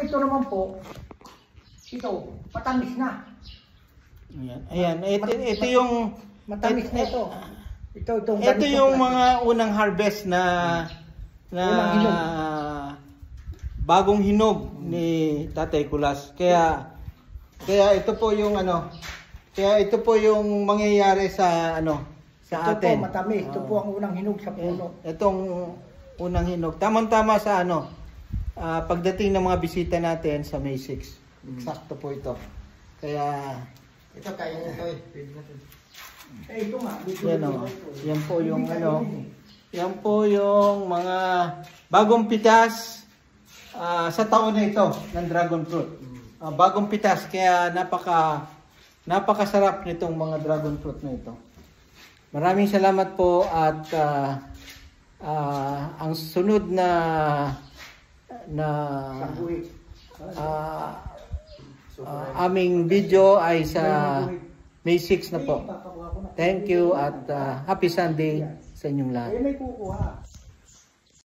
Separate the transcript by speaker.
Speaker 1: ito naman po, ito, matamis na.
Speaker 2: Ayan. Ito yung...
Speaker 1: Matamis na ito. Ito
Speaker 2: yung mga unang harvest na
Speaker 1: unang hinog.
Speaker 2: Bagong hinog ni Tatay Kulas. Kaya ito po yung ito po yung mangyayari sa sa atin.
Speaker 1: Ito po matamis. Ito po ang unang hinog sa puno.
Speaker 2: Itong unang hinog. Tamang-tama sa pagdating ng mga bisita natin sa May 6. Sakto po ito. Kaya
Speaker 1: Ito kaya ito ito nga.
Speaker 2: Yan po yung yan po yung mga bagong pitas sa taon na ito ng dragon fruit. Bagong pitas kaya napakasarap nitong mga dragon fruit na ito. Maraming salamat po at ang sunod na aming video ay sa May 6 na po. Thank you at happy Sunday sa inyong lahat.
Speaker 1: May kukuha.